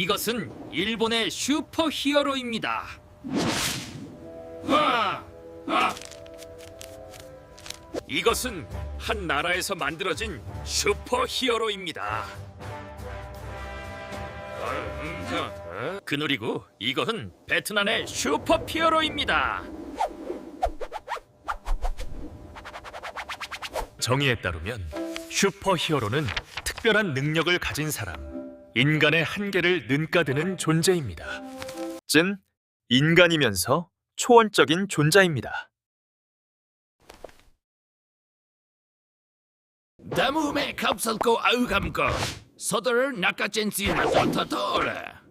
이것은 일본의 슈퍼 히어로입니다. 이것은 한 나라에서 만들어진 슈퍼 히어로입니다. 그누리고 이것은 베트남의 슈퍼 히어로입니다. 정의에 따르면 슈퍼 히어로는 특별한 능력을 가진 사람, 인간의 한계를 능가드는 존재입니다. 즉, 인간이면서 초원적인 존재입니다. 다음에 갑살고 아우감고 서둘러 낚아챈시나 좋다더라.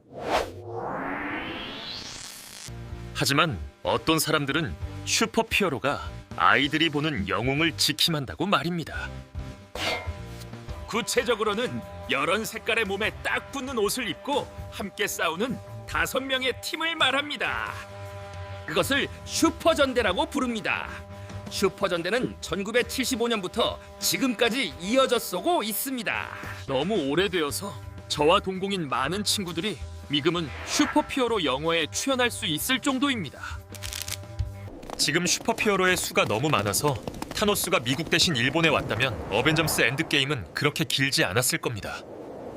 하지만 어떤 사람들은 슈퍼 히어로가 아이들이 보는 영웅을 지킴한다고 말입니다. 구체적으로는 여러 색깔의 몸에 딱 붙는 옷을 입고 함께 싸우는 5명의 팀을 말합니다. 그것을 슈퍼전대라고 부릅니다. 슈퍼전대는 1975년부터 지금까지 이어져 오고 있습니다. 너무 오래되어서 저와 동공인 많은 친구들이 미금은 슈퍼 히어로 영화에 출연할 수 있을 정도입니다. 지금 슈퍼 히어로의 수가 너무 많아서 타노스가 미국 대신 일본에 왔다면 어벤져스 엔드게임은 그렇게 길지 않았을 겁니다.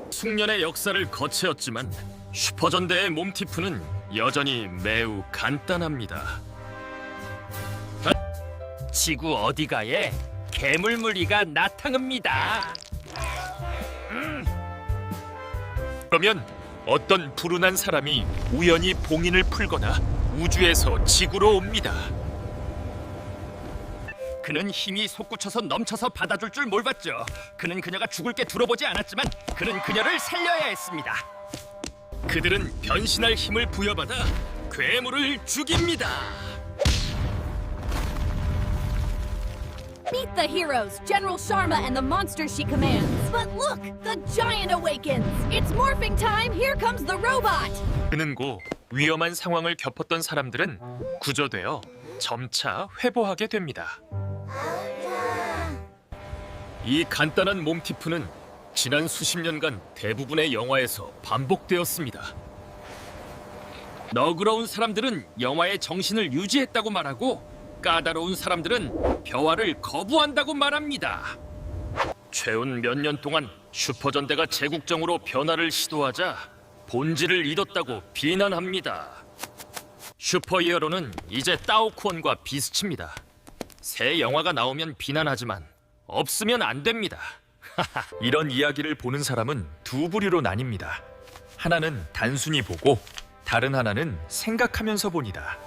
숙련의 역사를 거치었지만 슈퍼전대의 몸티프는 여전히 매우 간단합니다. 지구 어디가에 괴물무리가 나타납니다. 그러면 어떤 불운한 사람이 우연히 봉인을 풀거나 우주에서 지구로 옵니다. 그는 힘이 솟구쳐서 넘쳐서 받아줄 줄 몰랐죠. 그는 그녀가 죽을 게 두려보지 않았지만 그는 그녀를 살려야 했습니다. 그들은 변신할 힘을 부여받아 괴물을 죽입니다. Meet the heroes, General Sharma and the monsters she commands. But look, the giant awakens. It's morphing time. Here comes the robot. 그는 고 위험한 상황을 겪었던 사람들은 구조되어 점차 회복하게 됩니다. 이 간단한 몸티프는 지난 수십 년간 대부분의 영화에서 반복되었습니다. 너그러운 사람들은 영화의 정신을 유지했다고 말하고 까다로운 사람들은 변화를 거부한다고 말합니다. 최근 몇 년 동안 슈퍼전대가 제국정으로 변화를 시도하자 본질을 잃었다고 비난합니다. 슈퍼히어로는 이제 따오쿠원과 비슷합니다. 새 영화가 나오면 비난하지만 없으면 안 됩니다. 이런 이야기를 보는 사람은 두 부류로 나뉩니다. 하나는 단순히 보고 다른 하나는 생각하면서 봅니다.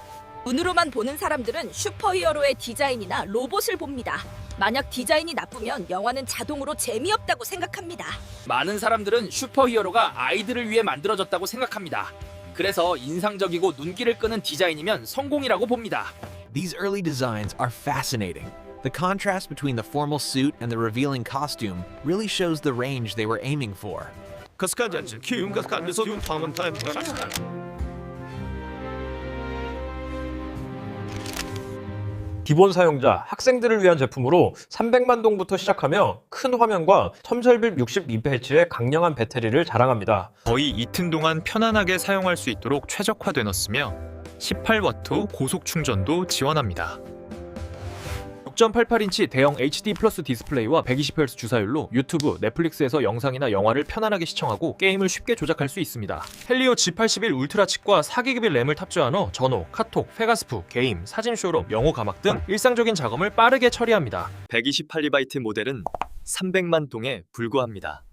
눈으로만 보는 사람들은 슈퍼히어로의 디자인이나 로봇을 봅니다. 만약 디자인이 나쁘면 영화는 자동으로 재미없다고 생각합니다. 많은 사람들은 슈퍼히어로가 아이들을 위해 만들어졌다고 생각합니다. 그래서 인상적이고 눈길을 끄는 디자인이면 성공이라고 봅니다. These early designs are fascinating. The contrast between the formal suit and the revealing costume really shows the range they were aiming for. 기본 사용자, 학생들을 위한 제품으로 300만 동부터 시작하며 큰 화면과 1080p62Hz의 강력한 배터리를 자랑합니다. 거의 이틀 동안 편안하게 사용할 수 있도록 최적화되었으며 18W 고속 충전도 지원합니다. 6.88인치 대형 HD 플러스 디스플레이와 120Hz 주사율로 유튜브, 넷플릭스에서 영상이나 영화를 편안하게 시청하고 게임을 쉽게 조작할 수 있습니다. 헬리오 G81 울트라 칩과 4GB 램을 탑재하여 전호, 카톡, 페가스프, 게임, 사진 쇼룸, 영어 가막 등 일상적인 작업을 빠르게 처리합니다. 128GB 모델은 300만 동에 불과합니다.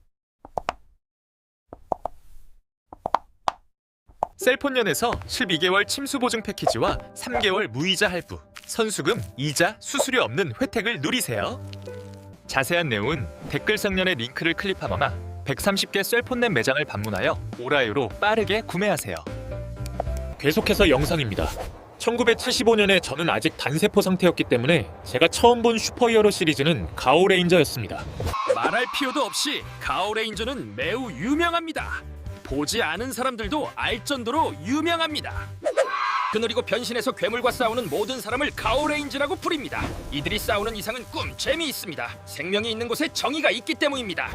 셀폰연에서 12개월 침수 보증 패키지와 3개월 무이자 할부, 선수금, 이자, 수수료 없는 혜택을 누리세요. 자세한 내용은 댓글 상단의 링크를 클릭하거나 130개 셀폰넷 매장을 방문하여 오라이로 빠르게 구매하세요. 계속해서 영상입니다. 1975년에 저는 아직 단세포 상태였기 때문에 제가 처음 본 슈퍼히어로 시리즈는 가오레인저였습니다. 말할 필요도 없이 가오레인저는 매우 유명합니다. 보지 않은 사람들도 알 정도로 유명합니다. 그리고 변신해서 괴물과 싸우는 모든 사람을 가오레인저라고 부릅니다. 이들이 싸우는 이상은 재미있습니다. 생명이 있는 곳에 정의가 있기 때문입니다.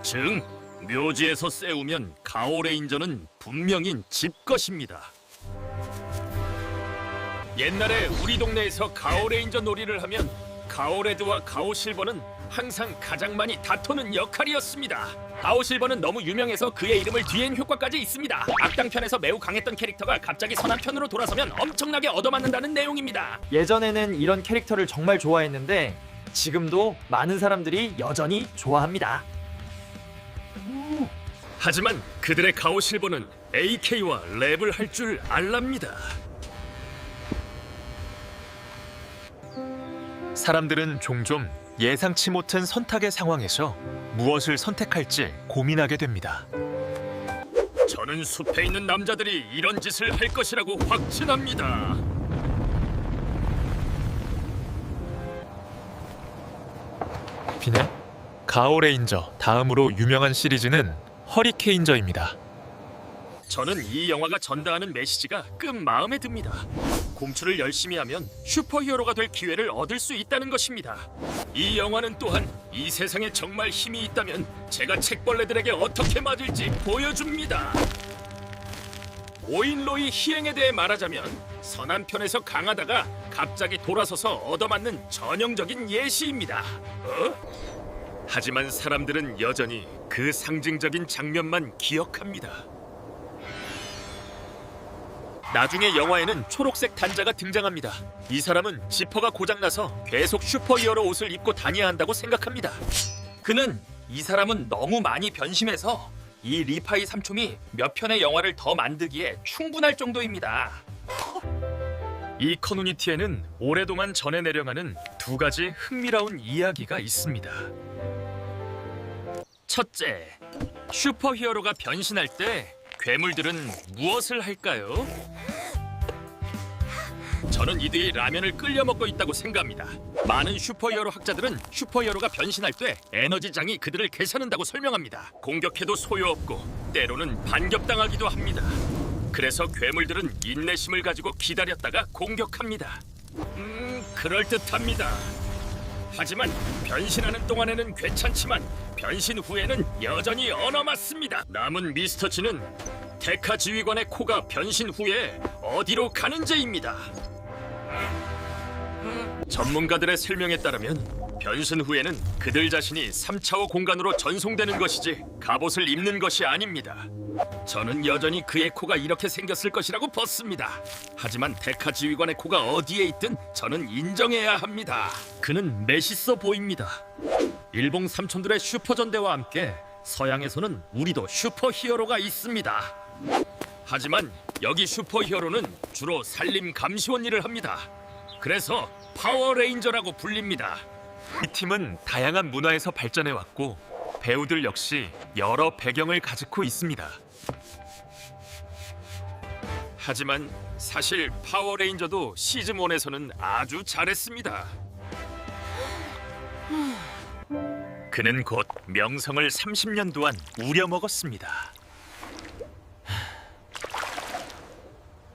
즉, 묘지에서 세우면 가오레인저는 분명히 집 것입니다. 옛날에 우리 동네에서 가오레인저 놀이를 하면 가오레드와 가오실버는 항상 가장 많이 다투는 역할이었습니다. 가오실버는 너무 유명해서 그의 이름을 뒤엔 효과까지 있습니다. 악당편에서 매우 강했던 캐릭터가 갑자기 선한 편으로 돌아서면 엄청나게 얻어맞는다는 내용입니다. 예전에는 이런 캐릭터를 정말 좋아했는데 지금도 많은 사람들이 여전히 좋아합니다. 하지만 그들의 가오실버는 AK와 랩을 할 줄 알랍니다. 사람들은 종종 예상치 못한 선택의 상황에서 무엇을 선택할지 고민하게 됩니다. 저는 숲에 있는 남자들이 이런 짓을 할 것이라고 확신합니다. 비네? 가오레인저 다음으로 유명한 시리즈는 허리케인저입니다. 저는 이 영화가 전달하는 메시지가 끔 마음에 듭니다. 공출을 열심히 하면 슈퍼히어로가 될 기회를 얻을 수 있다는 것입니다. 이 영화는 또한 이 세상에 정말 힘이 있다면 제가 책벌레들에게 어떻게 맞을지 보여줍니다. 오인로이 희행에 대해 말하자면 선한 편에서 강하다가 갑자기 돌아서서 얻어맞는 전형적인 예시입니다. 하지만 사람들은 여전히 그 상징적인 장면만 기억합니다. 나중에 영화에는 초록색 단자가 등장합니다. 이 사람은 지퍼가 고장나서 계속 슈퍼히어로 옷을 입고 다녀야 한다고 생각합니다. 그는 이 사람은 너무 많이 변심해서 이 리파이 삼총이 몇 편의 영화를 더 만들기에 충분할 정도입니다. 이 커뮤니티에는 오랫동안 전해 내려가는 두 가지 흥미로운 이야기가 있습니다. 첫째, 슈퍼히어로가 변신할 때 괴물들은 무엇을 할까요? 저는 이들이 라면을 끓여 먹고 있다고 생각합니다. 많은 슈퍼히어로 학자들은 슈퍼히어로가 변신할 때 에너지장이 그들을 괜찮은다고 설명합니다. 공격해도 소요없고 때로는 반격당하기도 합니다. 그래서 괴물들은 인내심을 가지고 기다렸다가 공격합니다. 그럴듯합니다. 하지만 변신하는 동안에는 괜찮지만 변신 후에는 여전히 언어맞습니다. 남은 미스터 G는 데카 지휘관의 코가 변신 후에 어디로 가는지입니다. 전문가들의 설명에 따르면 변신 후에는 그들 자신이 3차원 공간으로 전송되는 것이지 갑옷을 입는 것이 아닙니다. 저는 여전히 그의 코가 이렇게 생겼을 것이라고 벗습니다. 하지만 데카 지휘관의 코가 어디에 있든 저는 인정해야 합니다. 그는 멋있어 보입니다. 일본 삼촌들의 슈퍼전대와 함께 서양에서는 우리도 슈퍼히어로가 있습니다. 하지만 여기 슈퍼히어로는 주로 산림 감시원 일을 합니다. 그래서 파워레인저라고 불립니다. 이 팀은 다양한 문화에서 발전해왔고 배우들 역시 여러 배경을 가지고 있습니다. 하지만 사실 파워레인저도 시즌1에서는 아주 잘했습니다. 그는 곧 명성을 30년 동안 우려먹었습니다.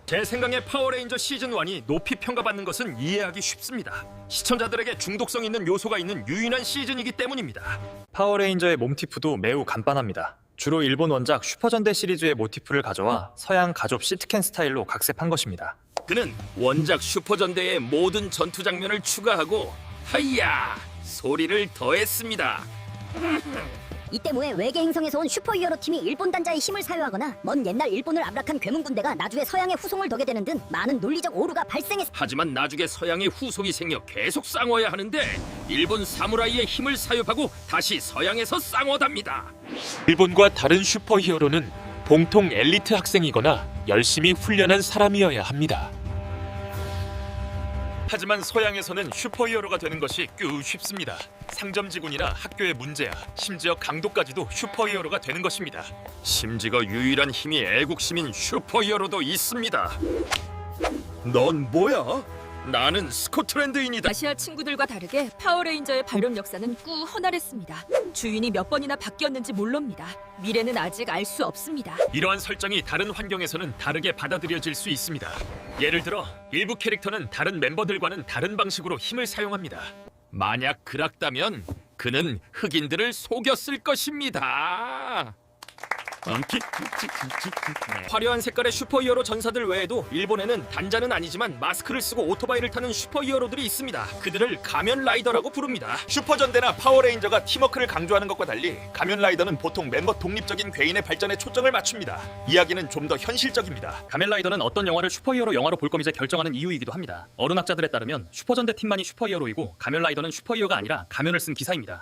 제 생각에 파워레인저 시즌1이 높이 평가받는 것은 이해하기 쉽습니다. 시청자들에게 중독성 있는 요소가 있는 유인한 시즌이기 때문입니다. 파워레인저의 몸티프도 매우 간단합니다. 주로 일본 원작 슈퍼전대 시리즈의 모티프를 가져와 서양 가족 시트캔 스타일로 각색한 것입니다. 그는 원작 슈퍼전대의 모든 전투 장면을 추가하고 하이야 소리를 더했습니다. 이 때문에 외계 행성에서 온 슈퍼히어로 팀이 일본 단자의 힘을 사용하거나 먼 옛날 일본을 압락한 괴물 군대가 나중에 서양의 후송을 덕게 되는 등 많은 논리적 오류가 발생했습니다. 하지만 나중에 서양의 후속이 생겨 계속 싸워야 하는데 일본 사무라이의 힘을 사용하고 다시 서양에서 싸워답니다. 일본과 다른 슈퍼히어로는 공통 엘리트 학생이거나 열심히 훈련한 사람이어야 합니다. 하지만 서양에서는 슈퍼히어로가 되는 것이 꽤 쉽습니다. 상점지군이나 학교의 문제야, 심지어 강도까지도 슈퍼히어로가 되는 것입니다. 심지어 유일한 힘이 애국심인 슈퍼히어로도 있습니다. 넌 뭐야? 나는 스코틀랜드인이다. 아시아 친구들과 다르게 파워레인저의 발명 역사는 꾸 허날했습니다. 주인이 몇 번이나 바뀌었는지 모릅니다. 미래는 아직 알 수 없습니다. 이러한 설정이 다른 환경에서는 다르게 받아들여질 수 있습니다. 예를 들어 일부 캐릭터는 다른 멤버들과는 다른 방식으로 힘을 사용합니다. 만약 그렇다면 그 그는 흑인들을 속였을 것입니다. 화려한 색깔의 슈퍼히어로 전사들 외에도 일본에는 단자는 아니지만 마스크를 쓰고 오토바이를 타는 슈퍼히어로들이 있습니다. 그들을 가면 라이더라고 부릅니다. 슈퍼전대나 파워레인저가 팀워크를 강조하는 것과 달리 가면라이더는 보통 멤버 독립적인 개인의 발전에 초점을 맞춥니다. 이야기는 좀 더 현실적입니다. 가면라이더는 어떤 영화를 슈퍼히어로 영화로 볼 건지 결정하는 이유이기도 합니다. 어른학자들에 따르면 슈퍼전대 팀만이 슈퍼히어로이고 가면라이더는 슈퍼히어로가 아니라 가면을 쓴 기사입니다.